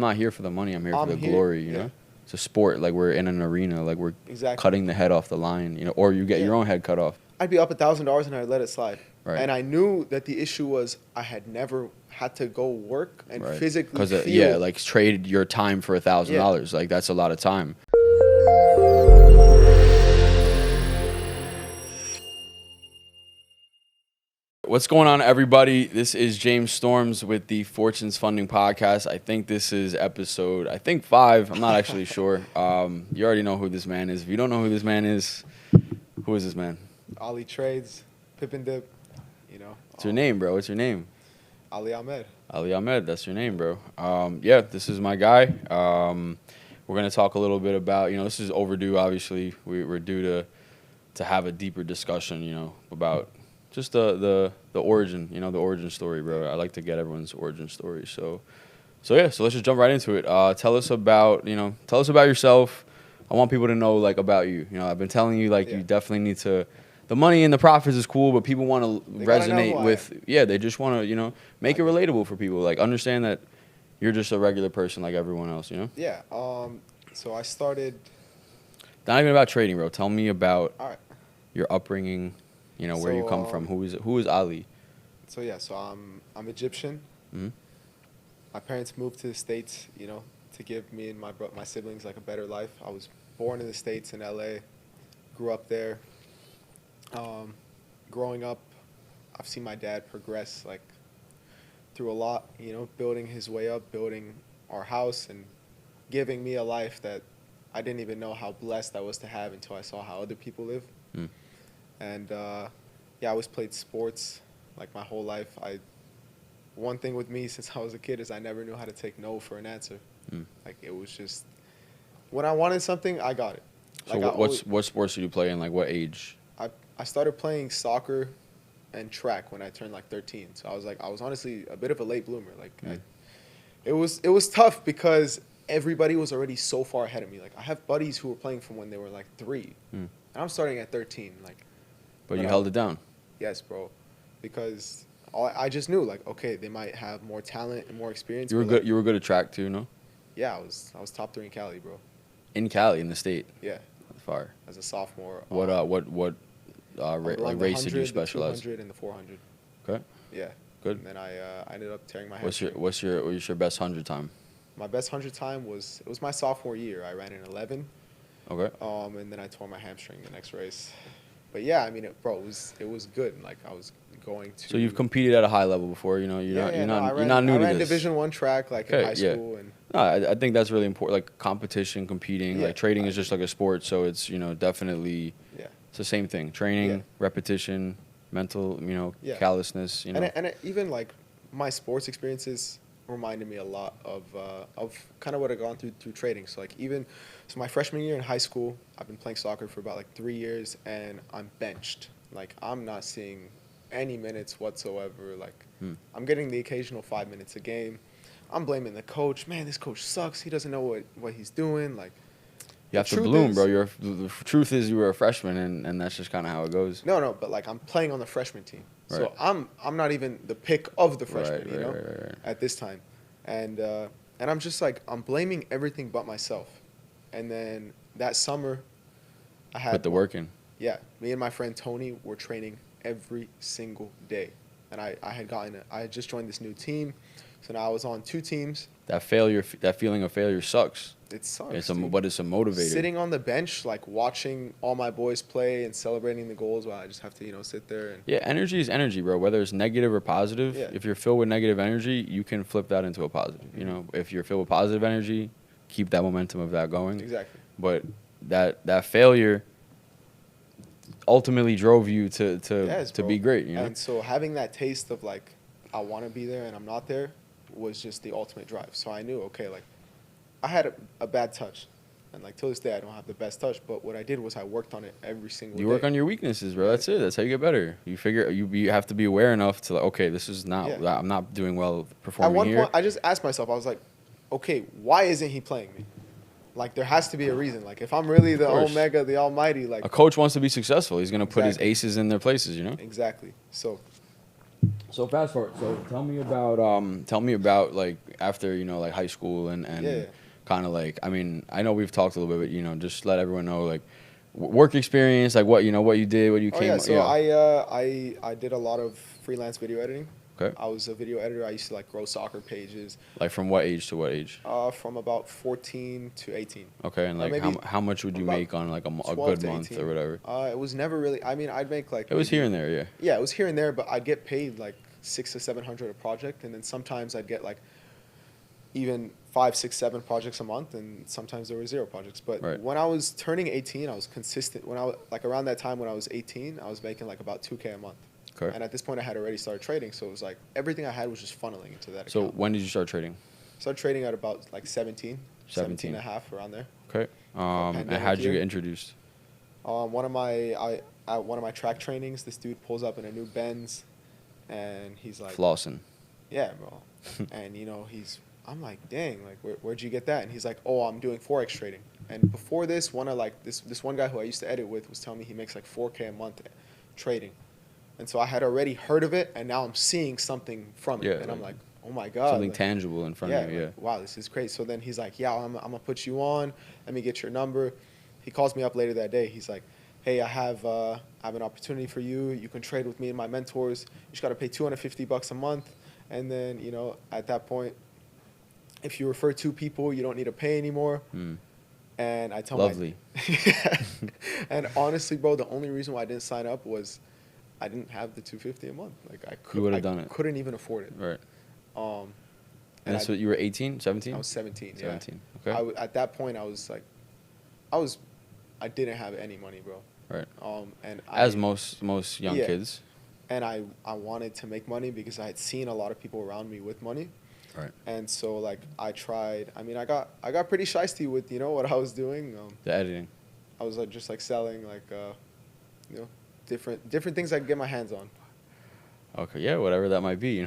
I'm not here for the money. I'm here for the here, glory, you yeah. know? It's a sport. Like, we're in an arena. Like, we're Exactly. cutting the head off the line, you know? Or you get Yeah. your own head cut off. I'd be up $1,000 and I'd let it slide. Right. And I knew that the issue was I had never had to go work and Right. physically feel. Yeah, like, trade your time for $1,000. Like, that's a lot of time. What's going on, everybody? This is James Storms with the Fortunes Funding Podcast. I think this is episode, 5. I'm not actually sure. You already know who this man is. If you don't know who this man is, who is this man? Ali Trades, Pip and Dip, you know. What's your name, bro? What's your name? Ali Ahmed. Ali Ahmed, that's your name, bro. Yeah, this is my guy. We're going to talk a little bit about, this is overdue, obviously. We're due to have a deeper discussion, about just the origin, the origin story, bro. I like to get everyone's origin story. So let's just jump right into it. Tell us about yourself. I want people to know, like, about you. I've been telling you, like, you definitely need to. The money and the profits is cool, but people want to resonate with. Yeah, they just want to, make it relatable for people. Like, understand that you're just a regular person like everyone else. Yeah. So I started. Not even about trading, bro. Tell me about All right. your upbringing. Where you come from. Who is Ali? So I'm Egyptian. Mm-hmm. My parents moved to the States, to give me and my siblings like a better life. I was born in the States in LA, grew up there. Growing up, I've seen my dad progress like through a lot, building his way up, building our house and giving me a life that I didn't even know how blessed I was to have until I saw how other people live. Mm. And I always played sports like my whole life. One thing with me since I was a kid is I never knew how to take no for an answer. Mm. Like, it was just, when I wanted something, I got it. So like what sports did you play in? Like, what age? I started playing soccer and track when I turned like 13. So I was honestly a bit of a late bloomer. Like, it was tough because everybody was already so far ahead of me. Like, I have buddies who were playing from when they were like 3, and I'm starting at 13. Like, but you held it down. Yes, bro, because I just knew, like, okay, they might have more talent and more experience. You were good. You were good at track too, no? Yeah, I was top 3 in Cali, bro. In Cali, in the state. Yeah. That's fire. As a sophomore. What race did you specialize? The 200 and the 400. Okay. Yeah. Good. And then I ended up tearing my hamstring. What's your best 100 time? My best 100 time was my sophomore year. I ran in 11. Okay. And then I tore my hamstring the next race. But yeah, I mean, it was good. Like, I was going to. So you've competed at a high level before, You're not new to this. I ran Division I track in high school. And no, I think that's really important. Like, competition, competing. Like, trading is just like a sport, so it's definitely. Yeah. It's the same thing. Training, repetition, mental, callousness. And even like my sports experiences reminded me a lot of kind of what I've gone through trading. So like my freshman year in high school, I've been playing soccer for about like 3 years, and I'm benched. Like, I'm not seeing any minutes whatsoever. Like, I'm getting the occasional 5 minutes a game. I'm blaming the coach. Man, this coach sucks. He doesn't know what he's doing. Like, you have to bloom, bro. The truth is you were a freshman, and that's just kind of how it goes. No, but like, I'm playing on the freshman team, right. So I'm not even the pick of the freshmen, right. at this time, and I'm just like, I'm blaming everything but myself. And then that summer, I had put the work in. Yeah, me and my friend Tony were training every single day, and I had just joined this new team, so now I was on 2 teams. That feeling of failure sucks. It sucks. But it's a motivator. Sitting on the bench, like, watching all my boys play and celebrating the goals, while I just have to, sit there. And yeah, energy is energy, bro. Whether it's negative or positive, if you're filled with negative energy, you can flip that into a positive. If you're filled with positive energy, keep that momentum of that going. Exactly. But that failure ultimately drove you to be great. And so having that taste of, like, I want to be there and I'm not there was just the ultimate drive. So I knew, okay, like, I had a bad touch, and like, till this day I don't have the best touch. But what I did was I worked on it every single day. You work on your weaknesses, bro. That's it. That's how you get better. You figure you have to be aware enough to, like, okay, this is not. Yeah. I'm not doing well performing here. At one point, I just asked myself, I was like, okay, why isn't he playing me? Like, there has to be a reason. Like, if I'm really the Omega, the Almighty, like, a coach wants to be successful. He's gonna put his aces in their places. Exactly. So So fast forward. So tell me about like after like high school and Yeah. kind of like I mean I know we've talked a little bit, but just let everyone know like work experience, like what you did, what you Oh yeah, came. so Yeah. I did a lot of freelance video editing. Okay. I was a video editor. I used to like grow soccer pages, Like from what age to what age? from about 14 to 18. Okay, and like Maybe how much would from you about make on like a 12 good to month 18. or whatever? It was never really. I mean, I'd make like It was here maybe, and there, yeah. yeah, it was here and there, but I'd get paid like 600 to 700 a project, and then sometimes I'd get like even 5, 6, 7 projects a month, and sometimes there were 0 projects. But Right. when I was turning 18, I was consistent. When I was like around that time when I was 18, I was making like about 2K a month. Okay. And at this point, I had already started trading, so it was like everything I had was just funneling into that So account. when did you start trading? Started trading at about like 17, 17 and a half, around there. Okay. And Pandemic how did you year. get introduced? One of my at one of my track trainings, this dude pulls up in a new Benz, and he's like, Flossing. "Yeah, bro," and I'm like, "Dang, like where'd you get that?" And he's like, "Oh, I'm doing forex trading." And before this, one of like this one guy who I used to edit with was telling me he makes like 4K a month trading, and so I had already heard of it, and now I'm seeing something from it, Yeah, and I'm like like, "Oh my god!" Something like, tangible in front yeah, of you, yeah. like, wow, this is great. So then he's like, "Yeah, I'm gonna put you on. Let me get your number." He calls me up later that day. He's like, "Hey, I have an opportunity for you. You can trade with me and my mentors. You just got to pay $250 a month, and then at that point, if you refer 2 people, you don't need to pay anymore." Mm. And I tell Lovely. and honestly, bro, the only reason why I didn't sign up was I didn't have the $250 a month. Like You would have done it. couldn't even afford it. Right. Um, And that's what you were 18, 17? I was 17. 17. Yeah. Okay. At that point, I was like, I didn't have any money, bro. Right. And As most young Yeah. kids. and I wanted to make money because I had seen a lot of people around me with money. Right. And so like I tried. I mean, I got pretty shysty with what I was doing. The editing. I was like just like selling like different things I could get my hands on. Okay, yeah, whatever that might be,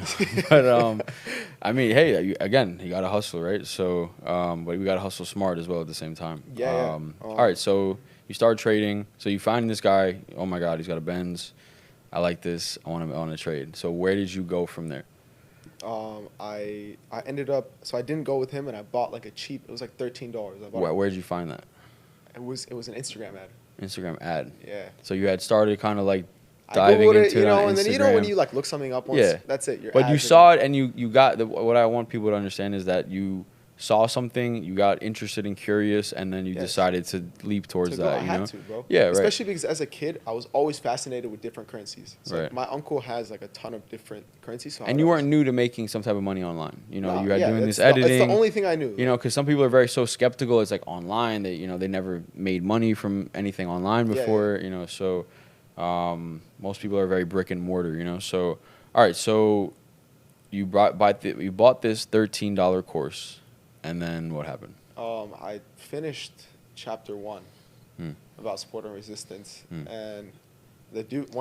But I mean, hey, you got to hustle, right? So, but we got to hustle smart as well at the same time. Yeah. All right, so you start trading. So you find this guy. Oh my God, he's got a Benz. I like this. I want to trade. So where did you go from there? I ended up, so I didn't go with him, and I bought like a cheap. It was like $13. I bought Where did you find that? It was an Instagram ad. Instagram ad. Yeah. So you had started kind of like I diving Googled into it, that and then Instagram. when you like look something up once, Yeah. that's it. But you ads are saw done. it, and you got what I want people to understand is that you saw something, you got interested and curious, and then you Yes. decided to leap towards To go, that. I had to, bro. Yeah, right. Especially because as a kid, I was always fascinated with different currencies. So Right. like, my uncle has like a ton of different currencies. So And you weren't new to making some type of money online. Nah, You had yeah, doing this that's editing. It's the only thing I knew. Because some people are very so skeptical. It's like online. They they never made money from anything online Yeah, before. So most people are very brick and mortar. So all right. So you bought this $13 course, and then what happened? I finished chapter 1 Hmm. about support and resistance, Hmm. and the dude,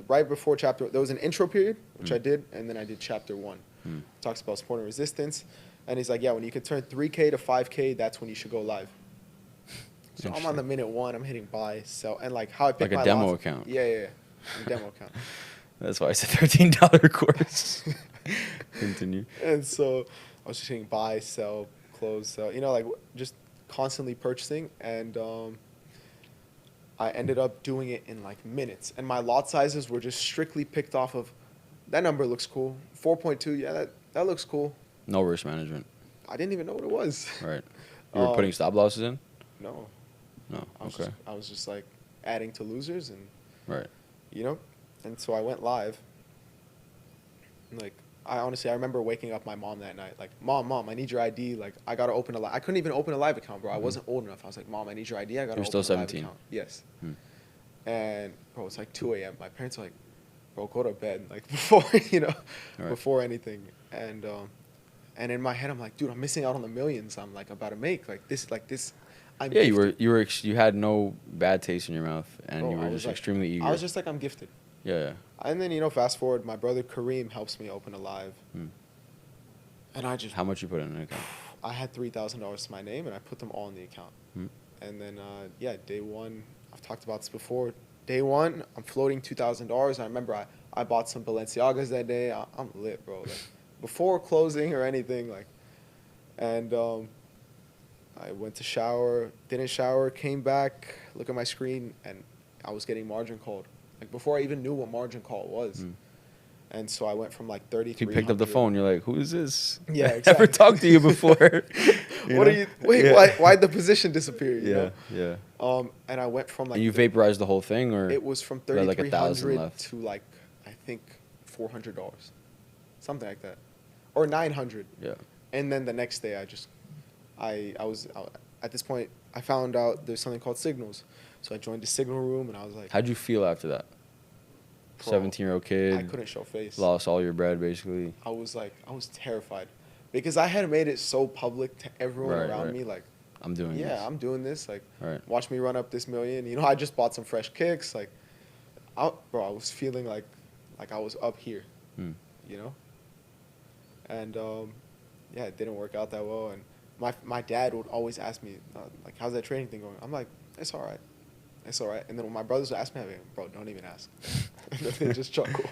right before chapter, there was an intro period which Hmm. I did, and then I did chapter 1. Hmm. Talks about support and resistance, and he's like, yeah, when you can turn 3K to 5K, that's when you should go live. So I'm on the minute 1. I'm hitting buy, sell, and like how I pick Like a my demo lots- account. Yeah. A demo account. That's why I said $13 course. Continue. And so I was just hitting buy, sell, close, sell, like just constantly purchasing. And I ended up doing it in like minutes. And my lot sizes were just strictly picked off of, that number looks cool. 4.2, yeah, that looks cool. No risk management. I didn't even know what it was. Right. You were putting stop losses in? No. No. Okay. I was just like adding to losers and, Right. And so I went live. Like, I remember waking up my mom that night, like, Mom, I need your ID. Like, I got to open a live. I couldn't even open a live account, bro. I wasn't old enough. I was like, Mom, I need your ID. I got to You're open still a live 17. account. Yes. Hmm. And, bro, it's like 2 a.m. My parents are like, bro, go to bed. Like, before, Right. before anything. And in my head, I'm like, dude, I'm missing out on the millions I'm, like, about to make. Like, this. I'm Yeah, gifted. you had no bad taste in your mouth, and Bro, you I were was just like- extremely eager. I was just like, I'm gifted. Yeah. And then, fast forward, my brother Kareem helps me open a live. Hmm. And I just, How much you put in an account? I had $3,000 to my name, and I put them all in the account. Hmm. And then, day one, I've talked about this before. Day one, I'm floating $2,000. I remember I bought some Balenciagas that day. I'm lit, bro. Like, before closing or anything, like, and I went to shower, didn't shower, came back, look at my screen, and I was getting margin called. Like, before I even knew what margin call was. And so I went from like 3,300. You picked up the phone. You're like, who is this? Yeah, exactly. Never talked to you before. What are you? Wait, Yeah. why'd the position disappear? You know? Yeah. And I went from like. And you vaporized the whole thing, or It was from you had, like, 3,300 left? to like I think $400, something like that, or 900. Yeah. And then the next day, I was at this point. I found out there's something called signals, so I joined the signal room, and I was like, How'd you feel after that? Bro, 17-year-old kid. I couldn't show face. Lost all your bread, basically. I was terrified, because I had made it so public to everyone Right, around right. me, like, I'm doing this. yeah, I'm doing this. Like, Right. watch me run up this million. You know, I just bought some fresh kicks. Like, I was feeling like I was up here. You know. And yeah, it didn't work out that well. And my dad would always ask me, like, how's that training thing going? I'm like, it's all right. It's all right. And then when my brothers would ask me, I'm like, bro, don't even ask. And then they just chuckle.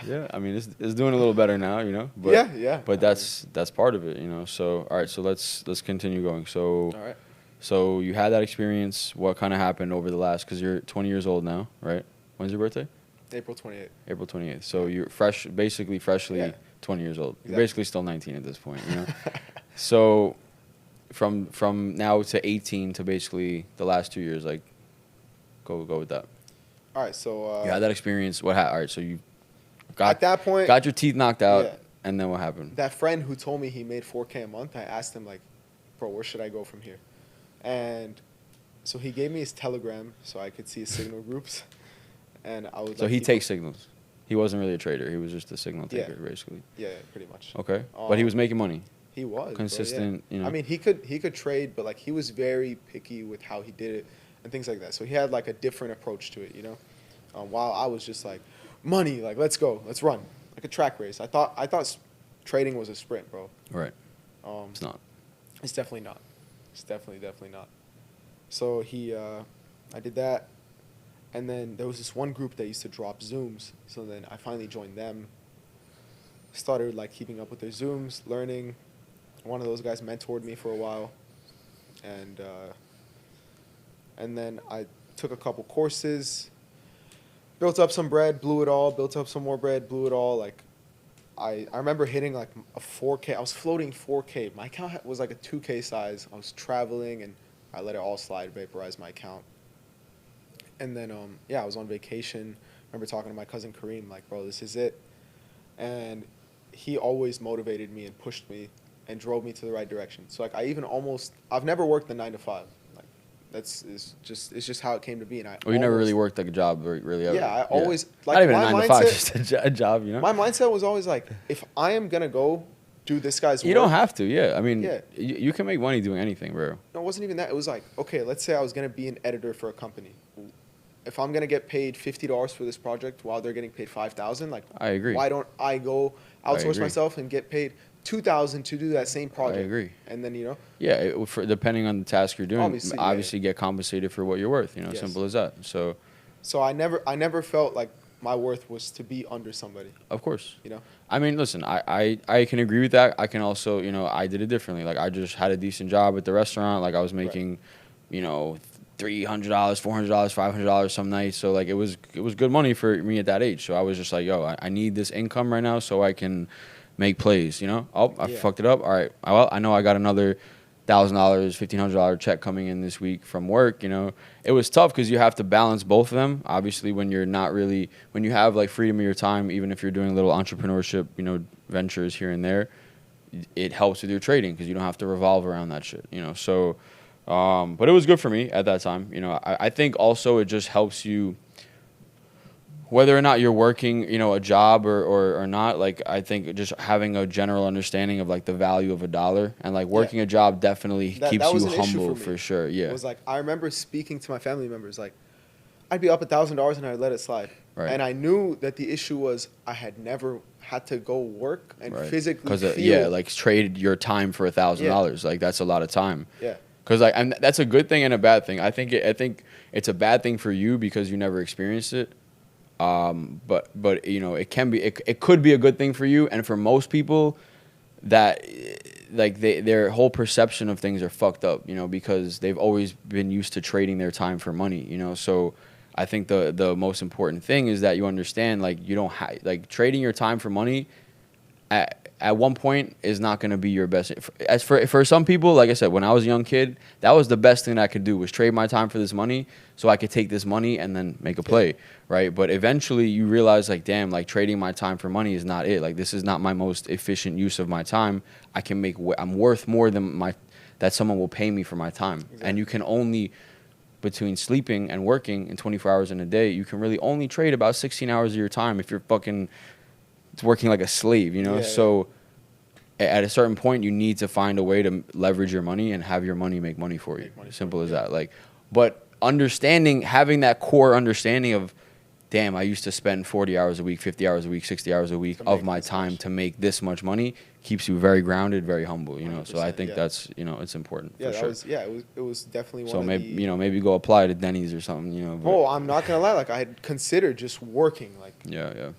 Yeah, I mean, it's doing a little better now, you know. But, yeah. But that's part of it, you know. So all right, so let's continue going. So All right. So you had that experience. What kind of happened over the last? Because you're 20 years old now, right? When's your birthday? April 28th. April 28th. So you're basically freshly 20 years old. Exactly. You're basically still 19 at this point, you know. So from now to 18 to basically the last 2 years, like, go with that. All right, so You had that experience. All right, so you at that point, got your teeth knocked out, yeah. and then what happened? that friend who told me he made $4K a month, I asked him, like, bro, where should I go from here? And so he gave me his Telegram so I could see his signal groups. And I was So like, he takes signals. He wasn't really a trader. He was just a signal Yeah. taker, basically. Yeah, pretty much. Okay. But he was making money. He was bro, yeah. Consistent, you know. I mean, he could trade, but like he was very picky with how he did it and things like that. So he had like a different approach to it, you know. While I was just like, money, like let's go, let's run, like a track race. I thought trading was a sprint, bro. Right. It's not. It's definitely not. It's definitely not. So I did that, and then there was this one group that used to drop Zooms. So then I finally joined them. Started like keeping up with their Zooms, learning. One of those guys mentored me for a while, and then I took a couple courses, built up some bread, blew it all, built up some more bread, blew it all. Like, I remember hitting like a 4K. I was floating 4K. My account was like a 2K size. I was traveling, and I let it all slide, vaporize my account. And then, I was on vacation. I remember talking to my cousin Kareem, like, bro, this is it. And he always motivated me and pushed me and drove me to the right direction. So, like, I've never worked a 9 to 5. Like, it's just how it came to be. And Well, you never really worked like a job, really. Ever. Yeah, I always, like, not even a my 9 to 5, mindset- just a job, you know. My mindset was always like, if I am going to go do this guy's work. You don't have to, yeah. I mean, Yeah. you can make money doing anything, bro. No, it wasn't even that. It was like, okay, let's say I was going to be an editor for a company. If I'm going to get paid $50 for this project while they're getting paid $5,000, like, I agree. why don't I go outsource agree. myself and get paid $2,000 to do that same project? I agree. And then, you know. Yeah, depending on the task you're doing, Obviously, get compensated for what you're worth. You know, Yes. simple as that. So I never felt like my worth was to be under somebody. of course, You know. I mean, listen, I can agree with that. I can also, you know, I did it differently. Like, I just had a decent job at the restaurant. Like, I was making, you know, $300, $400, $500 some nights. So, like, it was good money for me at that age. So I was just like, yo, I need this income right now so I can make plays, you know? Oh, I fucked it up. All right. Well, I know I got another $1,000, $1,500 check coming in this week from work, you know? It was tough because you have to balance both of them. Obviously, when you have, like, freedom of your time, even if you're doing little entrepreneurship, you know, ventures here and there, it helps with your trading because you don't have to revolve around that shit, you know? So, but it was good for me at that time. You know, I think also it just helps you, whether or not you're working, you know, a job or not. Like, I think just having a general understanding of like the value of a dollar and like working a job definitely keeps that was you an issue humble for me. for sure. Yeah. It was like, I remember speaking to my family members, like, I'd be up $1,000 and I'd let it slide. Right. And I knew that the issue was I had never had to go work and physically feel. Yeah, like trade your time for $1,000. Like, that's a lot of time. Yeah. Because like, and that's a good thing and a bad thing. I think it's a bad thing for you because you never experienced it. But you know, it could be a good thing for you, and for most people, that like their whole perception of things are fucked up, you know, because they've always been used to trading their time for money, you know. So I think the most important thing is that you understand, like, you don't like trading your time for money at one point is not going to be your best. As for some people, like I said, when I was a young kid, that was the best thing that I could do, was trade my time for this money so I could take this money and then make a play, right? But eventually you realize, like, damn, like, trading my time for money is not it. Like, this is not my most efficient use of my time. I'm worth more than that someone will pay me for my time. Exactly. And you can only, between sleeping and working in 24 hours in a day, you can really only trade about 16 hours of your time if you're fucking working like a slave, you know? Yeah, so at a certain point, you need to find a way to leverage your money and have your money make money for you. Simple as that. Like, but having that core understanding of, damn, I used to spend 40 hours a week, 50 hours a week, 60 hours a week of my time to make this much money, keeps you very grounded, very humble, you know? So I think that's, you know, it's important for sure. It was definitely one so of maybe, you know, maybe go apply to Denny's or something, you know? Oh, I'm not going to lie. Like, I had considered just working, like. Yeah.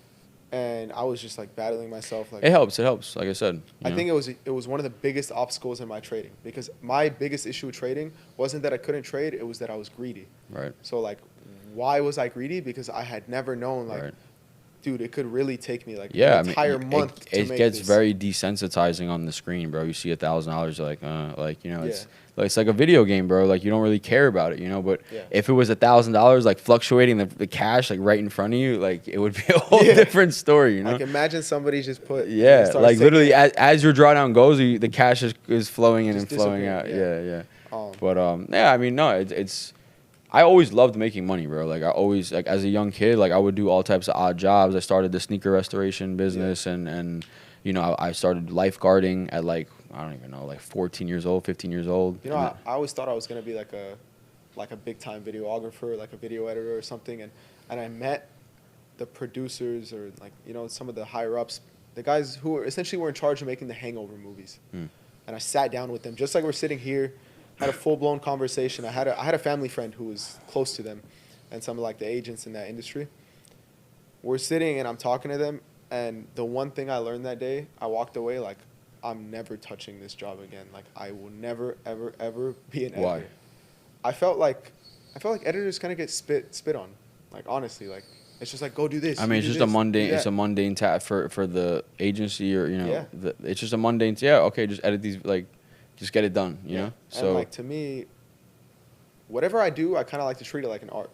And I was just like battling myself. Like, it helps. Like I said, I think it was one of the biggest obstacles in my trading, because my biggest issue with trading wasn't that I couldn't trade; it was that I was greedy. Right. So like, why was I greedy? Because I had never known, like, dude, it could really take me like an entire month. It gets very desensitizing on the screen, bro. You see $1,000, you're like, you know, it's like a video game, bro. Like, you don't really care about it, you know. But if it was $1,000, like, fluctuating the cash like right in front of you, like, it would be a whole different story, you know. Like, imagine somebody just put like literally as your drawdown goes, the cash is flowing in and flowing out. Yeah. But I mean, no, it's. I always loved making money, bro. Like, I always, like, as a young kid, like, I would do all types of odd jobs. I started the sneaker restoration business, and you know, I started lifeguarding at, like, I don't even know, like 14 years old, 15 years old. You know, I always thought I was gonna be like a big time videographer, like a video editor or something, and I met the producers, or, like, you know, some of the higher ups, the guys who were in charge of making the Hangover movies, and I sat down with them just like we're sitting here. Had a full-blown conversation. I had a family friend who was close to them, and some of, like, the agents in that industry. We're sitting and I'm talking to them, and the one thing I learned that day, I walked away like, I'm never touching this job again. Like, I will never, ever, ever be an editor. Why? I felt like editors kind of get spit on. Like, honestly, like, it's just like, go do this. I mean, it's just a mundane. It's a mundane task for the agency, or, you know, it's just a mundane. Okay, just edit these, like. Just get it done, you know? So, and, like, to me, whatever I do, I kind of like to treat it like an art.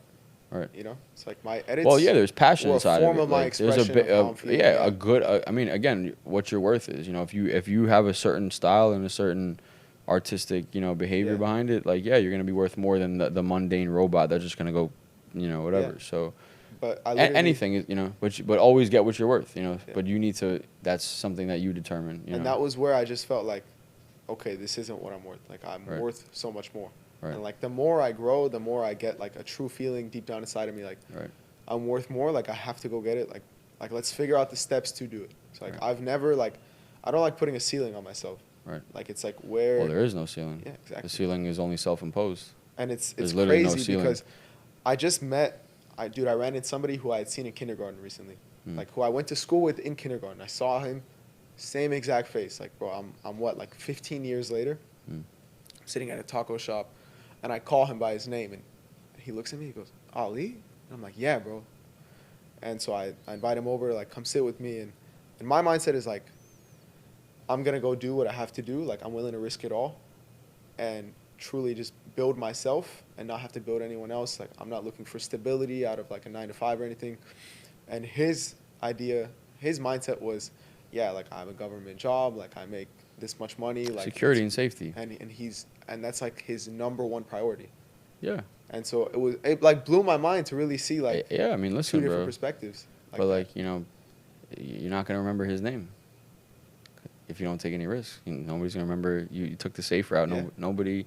Right. You know? It's like my edits. Well, yeah, there's passion inside of it. Form of my expression. There's a good, I mean, again, what your worth is, you know, if you have a certain style and a certain artistic, you know, behavior behind it, like, you're going to be worth more than the mundane robot that's just going to go, you know, whatever. Yeah. So, but anything is, you know, but always get what you're worth, you know, but you need to, that's something that you determine, you know? And that was where I just felt like, okay, this isn't what I'm worth. Like, I'm worth so much more. Right. And, like, the more I grow, the more I get, like, a true feeling deep down inside of me, like, I'm worth more. Like, I have to go get it. Like, let's figure out the steps to do it. So, like, I've never, like, I don't like putting a ceiling on myself. Right. Like, it's like where. Well, there is no ceiling. Yeah, exactly. The ceiling is only self-imposed. And it's crazy because I just met, I ran into somebody who I had seen in kindergarten recently. Like, who I went to school with in kindergarten. I saw him. Same exact face. Like, bro, I'm what, like 15 years later, sitting at a taco shop, and I call him by his name, and he looks at me, he goes, Ali? And I'm like, yeah, bro. And so I invite him over, like, come sit with me, and my mindset is like, I'm going to go do what I have to do. Like, I'm willing to risk it all and truly just build myself and not have to build anyone else. Like, I'm not looking for stability out of, like, a 9-to-5 or anything. And his mindset was, yeah, like, I have a government job, like, I make this much money, like, security and safety, and that's, like, his number one priority. Yeah. And so it like blew my mind to really see, like, I mean, listen, two different bro, perspectives. Like, but, like, you know, you're not gonna remember his name if you don't take any risks. Nobody's gonna remember you took the safe route. Nobody.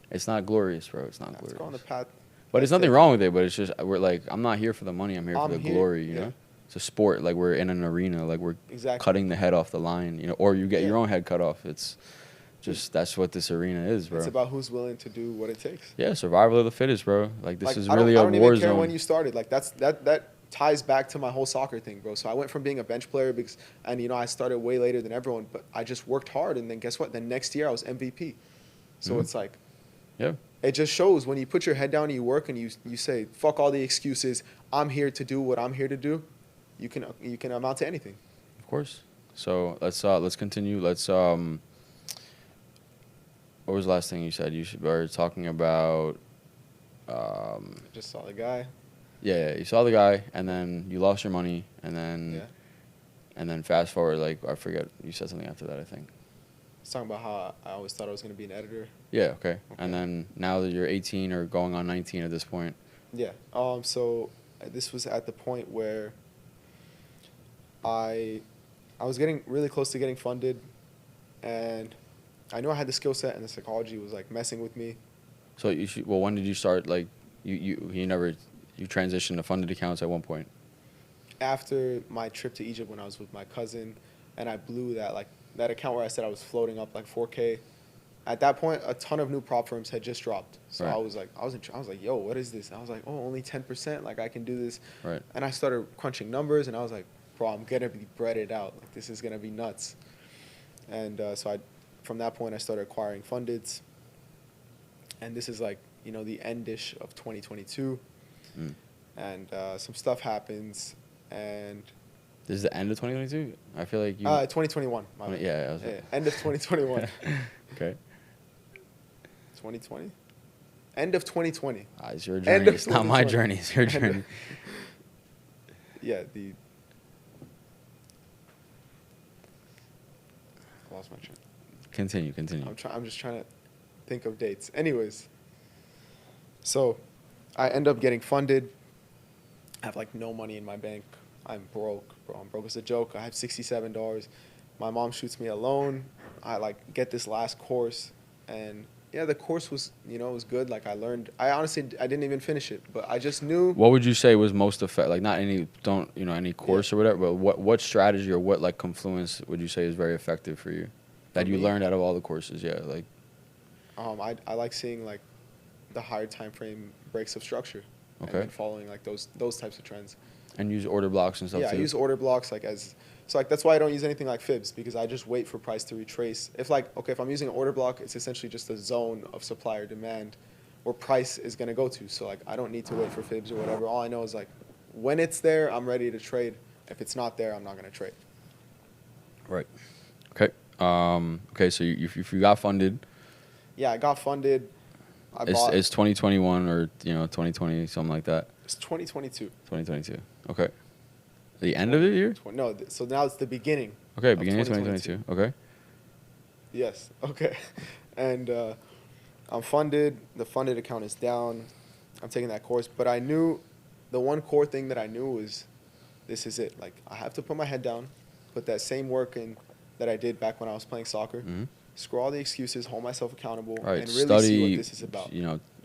It's not glorious, bro. It's not glorious. Let's go on the path. But there's nothing wrong with it. But it's just I'm not here for the money. I'm here for the glory. You know. It's a sport. Like, we're in an arena. Like, we're cutting the head off the line, you know, or you get your own head cut off. It's just, that's what this arena is, bro. It's about who's willing to do what it takes. Yeah, survival of the fittest, bro. Like, this is really a war zone. I don't even care when you started. Like, that ties back to my whole soccer thing, bro. So I went from being a bench player and I started way later than everyone, but I just worked hard, and then guess what? The next year I was MVP. So it's like, yeah, it just shows when you put your head down and you work and you say, fuck all the excuses. I'm here to do what I'm here to do. You can amount to anything. of course. So let's continue. What was the last thing you said? You were talking about. I just saw the guy. Yeah, you saw the guy, and then you lost your money, and then Yeah. and then fast forward, like I forget, you said something after that, I think. I was talking about how I always thought I was going to be an editor. Yeah, okay. And then now that you're 18 or going on 19 at this point. Yeah. So this was at the point where I was getting really close to getting funded, and I knew I had the skill set, and the psychology was like messing with me. So when did you start, like, you transitioned to funded accounts at one point? After my trip to Egypt when I was with my cousin, and I blew that account where I said I was floating up like 4K. At that point, a ton of new prop firms had just dropped. So Right. I was like, yo, what is this? And I was like, oh, only 10%. Like, I can do this. Right. And I started crunching numbers, and I was like, bro, I'm going to be breaded out. Like, this is going to be nuts. And from that point, I started acquiring fundeds. And this is like, the end-ish of 2022. Mm. And some stuff happens. And This is the end of 2022? I feel like you... 2021. Yeah, I was end of 2021. Okay. 2020? End of 2020. It's your journey. It's not my 2020. journey. It's your journey. Yeah, I lost my train. Continue. I'm just trying to think of dates. Anyways, so I end up getting funded. I have like no money in my bank. I'm broke, bro. I'm broke as a joke. I have $67. My mom shoots me a loan. I like get this last course, and yeah, the course was, it was good. Like, I learned. I honestly, I didn't even finish it, but I just knew. What would you say was most effective? Like, not any course or whatever, but what strategy or what, like, confluence would you say is very effective for you that you learned out of all the courses? Yeah, like. I like seeing like the higher time frame breaks of structure. Okay. And following like those types of trends. And use order blocks and stuff Yeah, too? I use order blocks so that's why I don't use anything like fibs, because I just wait for price to retrace. If I'm using an order block, it's essentially just a zone of supply or demand where price is going to go to. So like, I don't need to wait for fibs or whatever. All I know is like, when it's there, I'm ready to trade. If it's not there, I'm not going to trade. Right. Okay. Okay, so if you got funded. Yeah, I got funded. It's 2021 or 2020, something like that. It's 2022. 2022. Okay. The end of the year? No, so now it's the beginning. Okay, beginning of 2022. Okay. Yes. Okay. And I'm funded. The funded account is down. I'm taking that course, but I knew the one core thing that I knew was, this is it. Like, I have to put my head down, put that same work in that I did back when I was playing soccer. Mm-hmm. Screw all the excuses, hold myself accountable, Right. and really Study, see what this is about.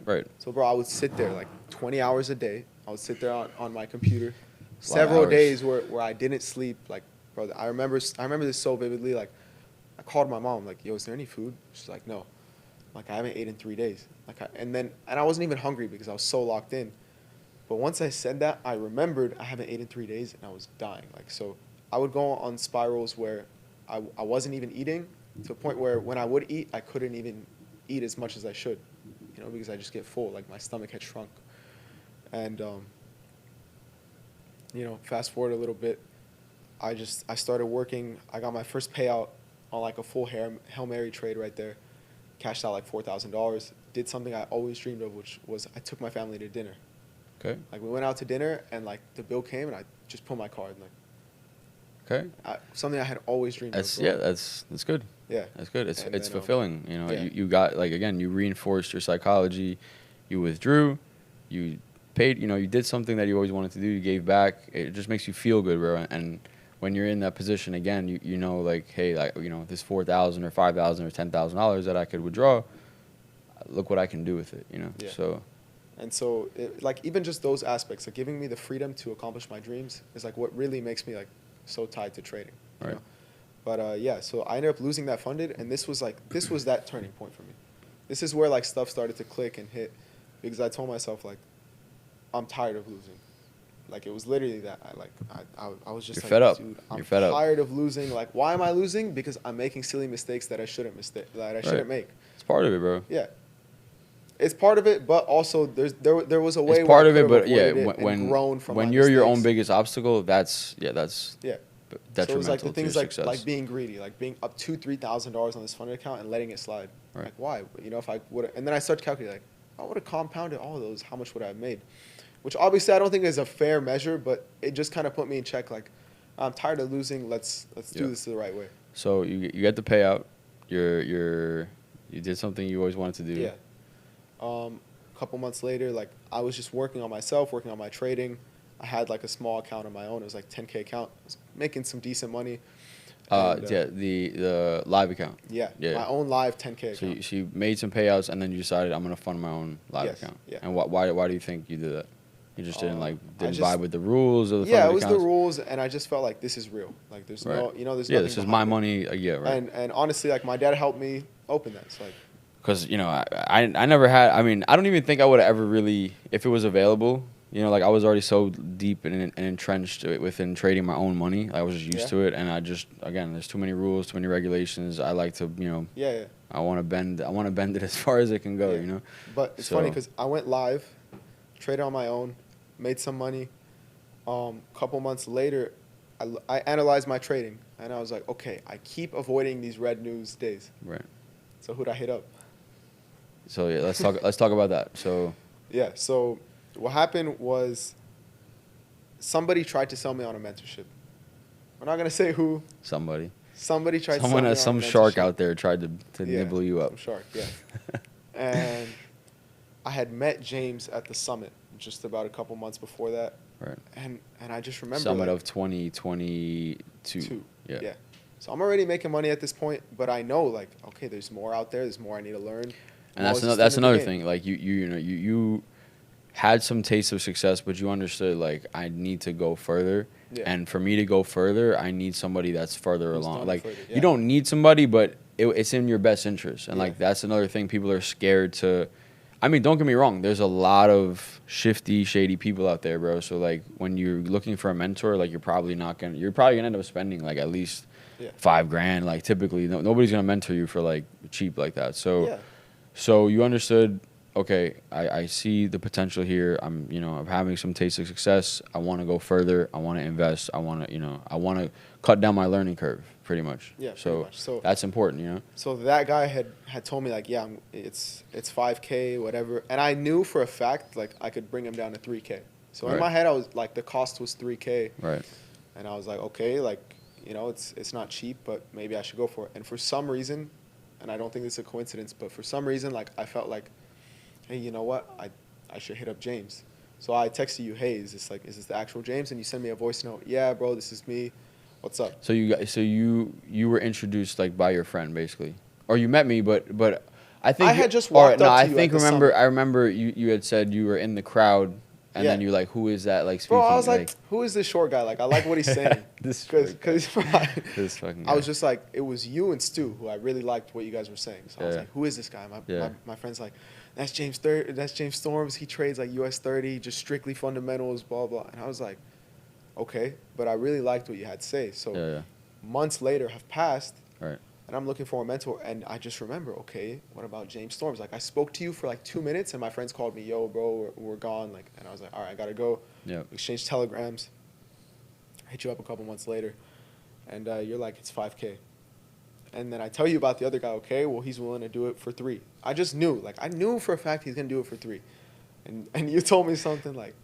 Right. So, bro, I would sit there like 20 hours a day. I would sit there on my computer. Of Several hours. days where I didn't sleep. Like, bro, I remember this so vividly. Like, I called my mom. Like, yo, is there any food? She's like, no. Like, I haven't ate in 3 days. And I wasn't even hungry because I was so locked in. But once I said that, I remembered I haven't ate in 3 days, and I was dying. Like, so I would go on spirals where I wasn't even eating, to a point where when I would eat, I couldn't even eat as much as I should, because I just get full. Like, my stomach had shrunk. And fast forward a little bit, I started working. I got my first payout on like a full Hail Mary trade right there. Cashed out like $4,000. Did something I always dreamed of, which was I took my family to dinner. Okay. Like, we went out to dinner, and like the bill came, and I just put my card. Like, okay. Something I had always dreamed of. That's good. Yeah. That's good. It's And then, fulfilling. yeah. You got, like, again, you reinforced your psychology. You withdrew. You paid. You did something that you always wanted to do. You gave back. It just makes you feel good, bro. And when you're in that position again, you know, like, hey, like, this $4,000 or $5,000 or $10,000 that I could withdraw. Look what I can do with it. Yeah. So. And so, like, even just those aspects, like giving me the freedom to accomplish my dreams, is like what really makes me like so tied to trading. You Right. know? But yeah, so I ended up losing that funded, and this was that turning point for me. This is where like stuff started to click and hit, because I told myself, like, I'm tired of losing. Like, it was literally that. I was just You're like, fed up. dude, You're I'm fed up. tired of losing. Like, why am I losing? Because I'm making silly mistakes that I shouldn't Right. make. It's part of it, bro. Yeah, it's part of it, but also there was a It's way where I part of could it, have but yeah, avoided it and grown from my when you're your own mistakes. biggest obstacle, that's Yeah. So it detrimental was like the to things your like success. being greedy, like being up $2,000-$3,000 on this funded account and letting it slide. Right. Like, why? You know, if I would, and then I started calculating, like, if I would have compounded all of those, how much would I have made? Which obviously I don't think is a fair measure, but it just kind of put me in check. Like, I'm tired of losing. Let's do Yeah. this the right way. So you get the payout. You did something you always wanted to do. Yeah. A couple months later, like, I was just working on myself, working on my trading. I had like a small account of my own. It was like 10K account. I was making some decent money. And, Yeah, the live account. Yeah. Yeah. My own live 10K So account. you made some payouts, and then you decided I'm gonna fund my own live Yes, account. yeah. And why do you think you did that? You just didn't I didn't just- vibe with the rules of the Yeah, funded it was the accounts? rules, and I just felt like this is real. Like, there's Right. no, you know, there's Yeah, nothing this is behind my it. money. Yeah, right. And honestly, like, my dad helped me open that. So, like, Because I never had. I mean, I don't even think I would have ever really, if it was available. I was already so deep and entrenched within trading my own money. I was just used Yeah. to it, and again, there's too many rules, too many regulations. I like to, yeah. I want to bend it as far as it can go. Yeah. But it's funny because I went live, traded on my own, made some money. Couple months later, I analyzed my trading, and I was like, okay, I keep avoiding these red news days. Right. So who'd I hit up? So yeah, let's talk about that. So Yeah. So what happened was somebody tried to sell me on a mentorship. We're not gonna say who. somebody, Somebody tried. to sell someone me has on some a shark mentorship. out there tried to Yeah, nibble you up. Some shark. Yeah. And I had met James at the summit just about a couple months before that. Right. And I just remember Summit like, of 2022. two. Yeah. So I'm already making money at this point, but I know like, okay, there's more out there. There's more I need to learn. And I was just that's in the another game. thing. Like you had some taste of success, but you understood like I need to go further. Yeah. And for me to go further, I need somebody that's further Who's along. done it Like further, yeah. you don't need somebody, but it's in your best interest. And Yeah. like that's another thing. People are scared to. I mean, don't get me wrong. There's a lot of shifty, shady people out there, bro. So like when you're looking for a mentor, like you're probably gonna end up spending like at least Yeah. $5,000. Like typically, nobody's gonna mentor you for like cheap like that. So. Yeah. So you understood, okay, I see the potential here. I'm having some taste of success. I want to go further. I want to invest. I want to cut down my learning curve pretty much. Yeah, So, pretty much. So- that's important, So that guy had told me like, yeah, it's 5K, whatever. And I knew for a fact like I could bring him down to 3K. So in Right. my head I was like, the cost was 3K. Right. And I was like, okay, like, it's not cheap, but maybe I should go for it. And for some reason, and I don't think it's a coincidence, but for some reason, like, I felt like, hey, you know what? I should hit up James. So I texted you, hey, is this the actual James? And you send me a voice note. Yeah, bro, this is me. What's up? So you were introduced like by your friend basically, or you met me, but I think I had just or, walked no, up to I you think at the remember summit. I remember you had said you were in the crowd, and then Yeah. you're like, who is that? Like speaking. Bro, I was like, who is this short guy? Like, I like what he's saying. This Because this fucking. I was guy. just like, it was you and Stu who I really liked what you guys were saying. So I was Yeah. like, who is this guy? Yeah. My friend's like, that's James Storms. He trades like US 30, just strictly fundamentals, blah blah. And I was like, okay, but I really liked what you had to say. So Yeah. months later have passed, Right. and I'm looking for a mentor, and I just remember, okay, what about James Storms? Like, I spoke to you for like 2 minutes, and my friends called me, yo, bro, we're gone. Like, and I was like, all right, I gotta go. Yeah. Exchange telegrams. I hit you up a couple months later, and you're like, it's 5K. And then I tell you about the other guy. Okay, well, he's willing to do it for 3. I just knew, like, I knew for a fact he's gonna do it for 3. And you told me something like,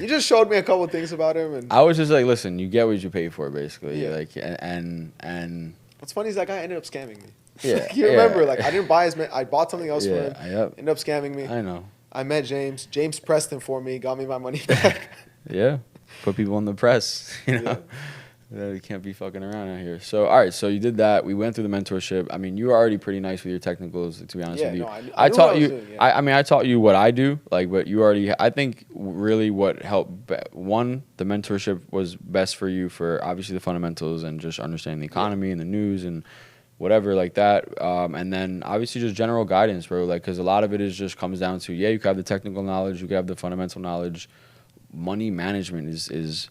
you just showed me a couple things about him, and I was just like, listen, you get what you pay for, basically. Yeah. Like, and what's funny is that guy ended up scamming me. Yeah, You yeah. remember, like, I didn't buy his. I bought something else Yeah, for him. yep. Ended up scamming me. I know. I met James. James pressed him for me. Got me my money back. Yeah, put people in the press. Yeah, you can't be fucking around out here. So, all right, so you did that. We went through the mentorship. I mean, you were already pretty nice with your technicals, to be honest Yeah, with you. no, I knew I what taught I was you. doing, yeah. I mean, I taught you what I do. Like, but you already. I think really what helped. One, the mentorship was best for you for obviously the fundamentals and just understanding the economy and the news and whatever like that. And then obviously just general guidance, bro. Like, because a lot of it is just comes down to you could have the technical knowledge, you could have the fundamental knowledge. money management is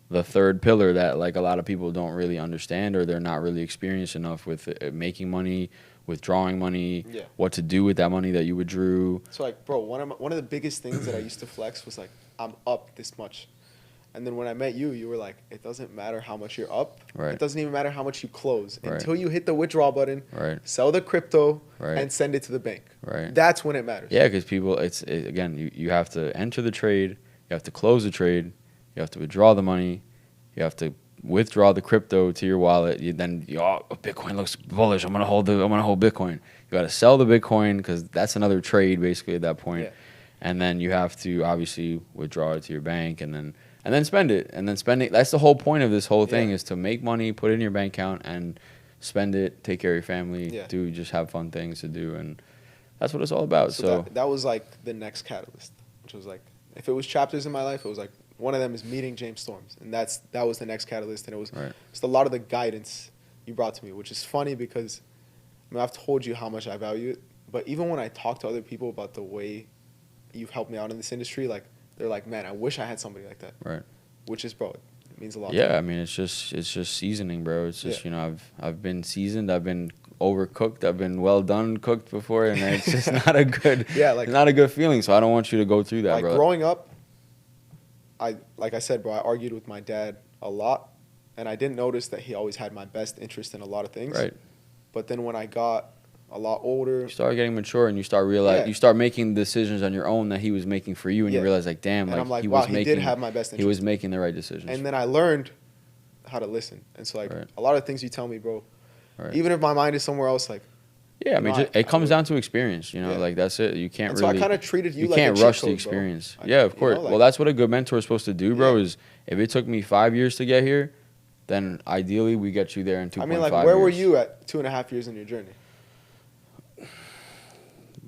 the third pillar that like a lot of people don't really understand, or they're not really experienced enough with making money, withdrawing money, Yeah. what to do with that money that you withdrew. So like, bro, one of the biggest things that I used to flex was like, I'm up this much. And then when I met you, you were like, it doesn't matter how much you're up. Right. It doesn't even matter how much you close. Right. Until you hit the withdraw button, Right. sell the crypto, Right. and send it to the bank. Right. That's when it matters. Yeah, because people, again, you have to enter the trade, you have to close the trade, you have to withdraw the money, you have to withdraw the crypto to your wallet. Bitcoin looks bullish. I'm gonna hold Bitcoin. You got to sell the Bitcoin because that's another trade basically at that point. Yeah. And then you have to obviously withdraw it to your bank and then spend it. And then spending, that's the whole point of this whole thing, is to make money, put it in your bank account, and spend it, take care of your family, just have fun things to do. And that's what it's all about. So that was like the next catalyst, which was like, if it was chapters in my life, it was like, one of them is meeting James Storms. And that was the next catalyst. And it was just a lot of the guidance you brought to me, which is funny because I've told you how much I value it. But even when I talk to other people about the way you've helped me out in this industry, like, they're like, man, I wish I had somebody like that. Right. Which is, bro, it means a lot. Yeah, I mean, it's just seasoning, bro. It's just, I've been seasoned, I've been overcooked, I've been well done cooked before, and it's just not a good not a good feeling. So I don't want you to go through that, like, bro. Growing up, like I said, bro, I argued with my dad a lot, and I didn't notice that he always had my best interest in a lot of things. Right. But then when I got a lot older, you start getting mature, and you start you start making decisions on your own that he was making for you, and you realize, like, damn, and like, I'm like, he wow, was he making, did have my best interest. he was making the right decisions. And then I learned how to listen. And so, like, a lot of things you tell me, bro, Right. even if my mind is somewhere else, like, yeah, I mean, it comes down to experience, like, that's it. You can't and really. So I kind of treated you like can't a rush cheat the code, experience. bro. Yeah, of course. Like, well, that's what a good mentor is supposed to do, bro. Is if it took me 5 years to get here, then ideally we get you there in 2.5 years. I mean, like, where were you at 2.5 years in your journey?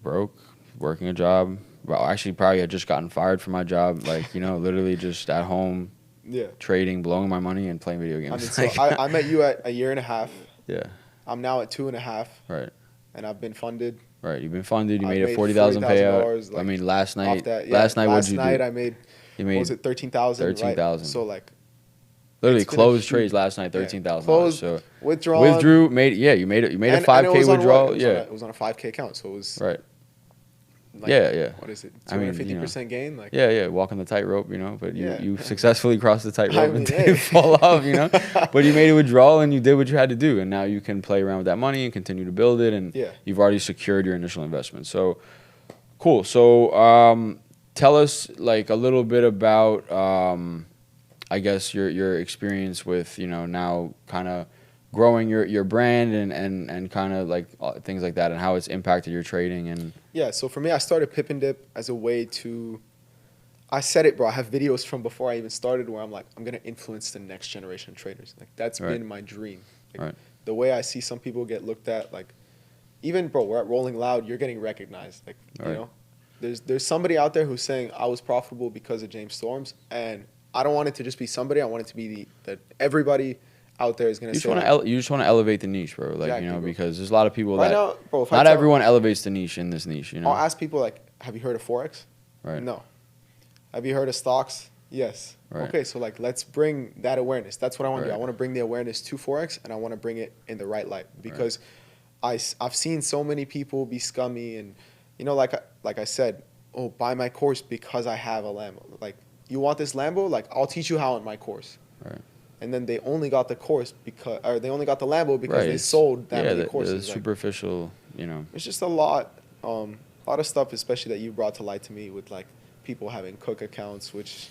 Broke, working a job. Well, actually, probably had just gotten fired from my job. Like, literally just at home, trading, blowing my money, and playing video games. I mean, so I met you at 1.5 years. Yeah. I'm now at 2.5. Right. And I've been funded. Right. You've been funded. You made a $40,000 payout. Like, I mean, last night. Last night, what'd you do? I made. What was it? 13,000. 13,000. Right? So, like. Literally closed trades last night, $13,000. Closed, so withdrew, made you made a 5K withdrawal. It was on a 5K account, so it was right. Like, what is it? 250% gain. Like walking the tightrope, but you successfully crossed the tightrope and didn't hey. fall off, But you made a withdrawal and you did what you had to do, and now you can play around with that money and continue to build it, and you've already secured your initial investment. So cool. So tell us like a little bit about I guess your experience with now kind of growing your brand and kind of like things like that, and how it's impacted your trading. And so for me, I started Pip and Dip as a way to, I said it, bro, I have videos from before I even started where I'm like, I'm gonna influence the next generation of traders. Like, that's been my dream. Like, the way I see some people get looked at, like, even, bro, we're at Rolling Loud, you're getting recognized. Like, there's somebody out there who's saying I was profitable because of James Storms, and I don't want it to just be somebody. I want it to be that everybody out there is going to say. You just want to elevate the niche, bro. Like, exactly, because there's a lot of people not everyone elevates the niche in this niche, I'll ask people, like, have you heard of Forex? Right. No. Have you heard of stocks? Yes. Right. Okay, so, like, let's bring that awareness. That's what I want to do. I want to bring the awareness to Forex, and I want to bring it in the right light, because I've seen so many people be scummy, and, like I said, oh, buy my course because I have a Lambo. Like, you want this Lambo? Like, I'll teach you how in my course. Right. And then they only got the course or they only got the Lambo because they sold that many courses. The superficial, It's just a lot of stuff, especially that you brought to light to me, with like people having cook accounts, which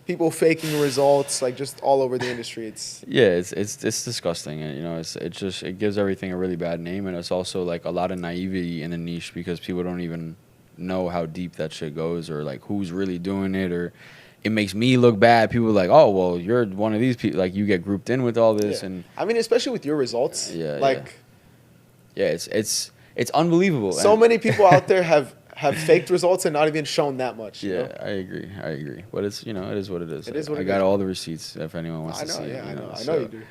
people faking results, like, just all over the industry. It's disgusting, and it gives everything a really bad name, and it's also like a lot of naivety in the niche because people don't even know how deep that shit goes, or like who's really doing it, or it makes me look bad. People are like, oh, well, you're one of these people, like, you get grouped in with all this. And I mean, especially with your results, it's unbelievable. So many people out there have faked results and not even shown that much. I agree, but it's it is what it is. It is what I got all the receipts if anyone wants to see it. I know you do.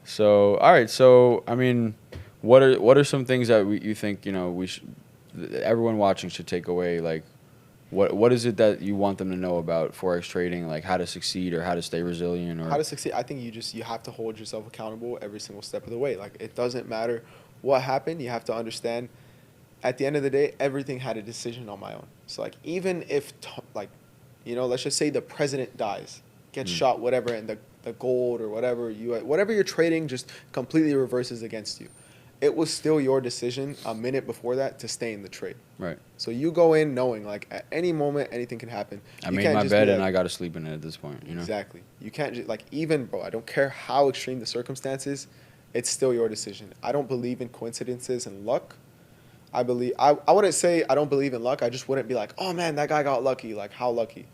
So all right, so I mean, what are some things that you think we should, everyone watching should take away, like, What is it that you want them to know about forex trading, like how to succeed or how to stay resilient or How to succeed? I think you have to hold yourself accountable every single step of the way. Like, it doesn't matter what happened. You have to understand. At the end of the day, everything had a decision on my own. So like, even if like, let's just say the president dies, gets shot, whatever, and the gold or whatever you're trading just completely reverses against you. It was still your decision a minute before that to stay in the trade. right. So you go in knowing like at any moment anything can happen. I You made can't my just bed be and like, I got to sleep in it at this point, you know. exactly. You can't just like, even bro, I don't care how extreme the circumstances, it's still your decision. I don't believe in coincidences and luck. I wouldn't say I don't believe in luck. I just wouldn't be like, oh man, that guy got lucky. Like, how lucky?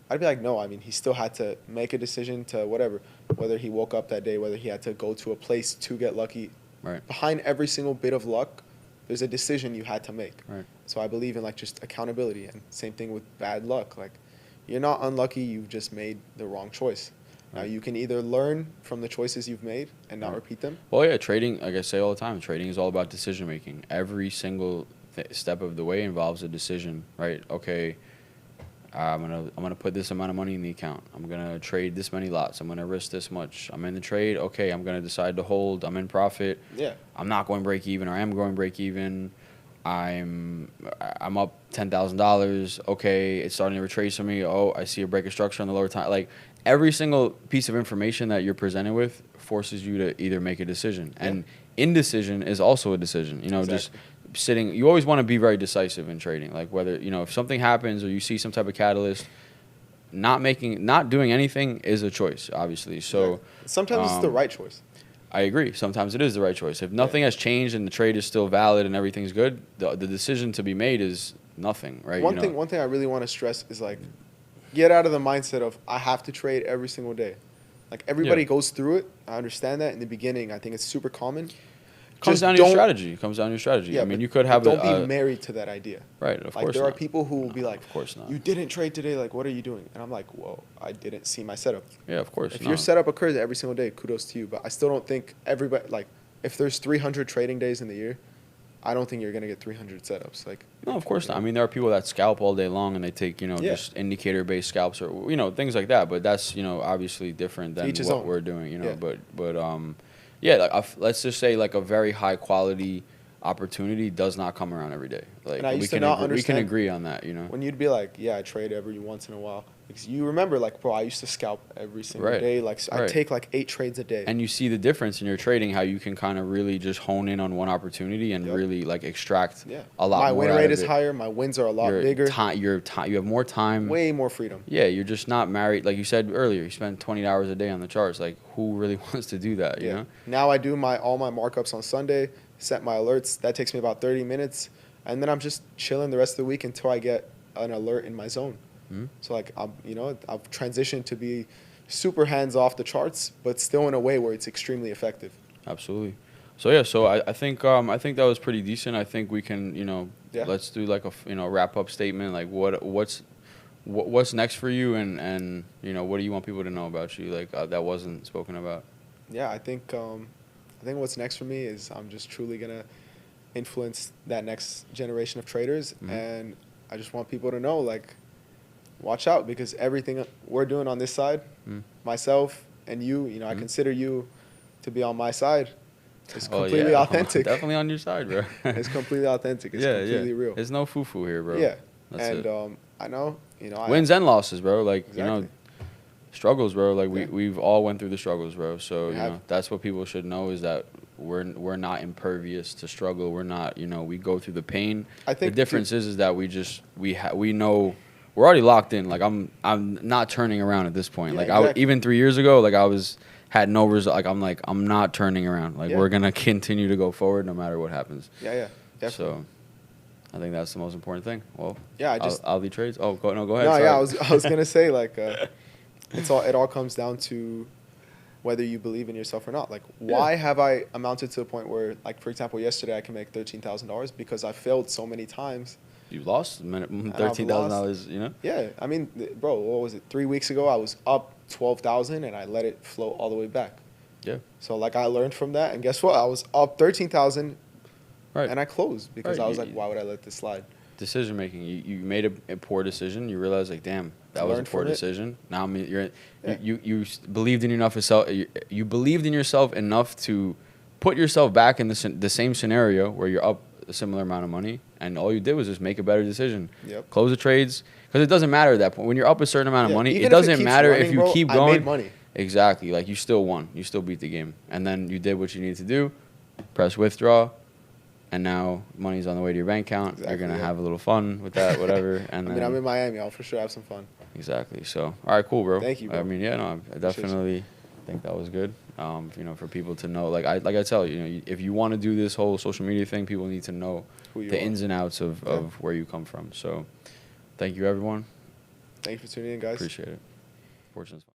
I'd be like, no, I mean, he still had to make a decision to whatever, whether he woke up that day, whether he had to go to a place to get lucky. Right. Behind every single bit of luck, there's a decision you had to make. Right. So I believe in like just accountability, and same thing with bad luck. Like, you're not unlucky, you've just made the wrong choice. Now Right. you can either learn from the choices you've made and not Right. repeat them. Well, yeah, trading, like I say all the time, trading is all about decision making. Every single step of the way involves a decision, right? Okay, I'm gonna put this amount of money in the account. I'm gonna trade this many lots. I'm gonna risk this much. I'm in the trade. Okay, I'm gonna decide to hold. I'm in profit. Yeah. I'm not going break even, or I am going break even. I'm up $10,000. Okay, it's starting to retrace for me. Oh, I see a break of structure on the lower time. Like, every single piece of information that you're presented with forces you to either make a decision, and indecision is also a decision. You know, just sitting. You always want to be very decisive in trading. Like, whether if something happens or you see some type of catalyst, not doing anything is a choice, obviously. So sometimes it's the right choice. I agree. Sometimes it is the right choice. If nothing has changed and the trade is still valid and everything's good, the decision to be made is nothing, right? One thing I really want to stress is like, get out of the mindset of I have to trade every single day. Like, everybody goes through it. I understand that in the beginning. I think it's super common. Comes down to your strategy. Comes down to your strategy. Yeah, I mean, you could have don't be married to that idea. Right, of like, course there not. are people who will be like, of course not. You didn't trade today. Like, what are you doing? And I'm like, whoa, I didn't see my setup. Yeah, of course. If your setup occurs every single day, kudos to you. But I still don't think everybody, like, if there's 300 trading days in the year, I don't think you're going to get 300 setups. Like, no, of course not. I mean, there are people that scalp all day long and they take, just indicator-based scalps or, things like that. But that's, obviously different than what we're doing, But let's just say like a very high-quality opportunity does not come around every day. Like, and I used to not understand. We can agree on that, When you'd be like, yeah, I trade every once in a while. Because you remember, like, bro, I used to scalp every single day. Like, I take like 8 trades a day. And you see the difference in your trading, how you can kind of really just hone in on one opportunity and really like extract a lot my more. My win rate is higher. My wins are a lot bigger. You have more time. Way more freedom. Yeah, you're just not married. Like you said earlier, you spend 20 hours a day on the charts. Like, who really wants to do that, you know? Now I do all my markups on Sunday, set my alerts. That takes me about 30 minutes. And then I'm just chilling the rest of the week until I get an alert in my zone. Mm-hmm. So like, I've transitioned to be super hands off the charts, but still in a way where it's extremely effective. Absolutely. So yeah, so I think that was pretty decent. I think we can let's do like a wrap up statement. Like what's next for you, and what do you want people to know about you like that wasn't spoken about? Yeah, I think what's next for me is I'm just truly gonna influence that next generation of traders, and I just want people to know, like, watch out, because everything we're doing on this side, myself and you, I consider you to be on my side. It's completely authentic. Definitely on your side, bro. It's completely authentic. It's completely real. There's no foo-foo here, bro. Yeah. That's it. I know, wins and losses, bro. Like, exactly. Struggles, bro. Like, we've all went through the struggles, bro. So, that's what people should know, is that we're not impervious to struggle. We're not, we go through the pain. I think the difference is that we know we're already locked in. Like, I'm not turning around at this point. Yeah, like, exactly. Even 3 years ago, like, had no result. Like, I'm not turning around. Like, we're going to continue to go forward no matter what happens. Yeah, definitely. So, I think that's the most important thing. Well, yeah, I'll lead trades. Oh, go ahead. No, sorry. yeah, I was going to say, like, it all comes down to whether you believe in yourself or not. Like, why have I amounted to a point where, like, for example, yesterday I can make $13,000 because I failed so many times. You lost $13,000, Yeah, I mean, bro, what was it? 3 weeks ago, I was up 12,000 and I let it flow all the way back. Yeah. So like, I learned from that, and guess what? I was up 13,000, and I closed because I was like, why would I let this slide? decision making. You made a poor decision. You realize like, damn, that was a poor decision. Now you believed in you believed in yourself enough to put yourself back in the same scenario where you're up a similar amount of money, and all you did was just make a better decision. Yep. Close the trades, because it doesn't matter at that point when you're up a certain amount of money. It doesn't matter if you keep going. I made money. Exactly, like you still won. You still beat the game, and then you did what you needed to do. Press withdraw. And now money's on the way to your bank account. Exactly, you're gonna have a little fun with that, whatever. And I mean, I'm in Miami. I'll for sure have some fun. Exactly. So, all right, cool, bro. Thank you, bro. I mean, yeah, no, I definitely think that was good. You know, for people to know, like I tell you, you know, if you want to do this whole social media thing, people need to know the ins and outs of where you come from. So, thank you, everyone. Thank you for tuning in, guys. Appreciate it. Fortune's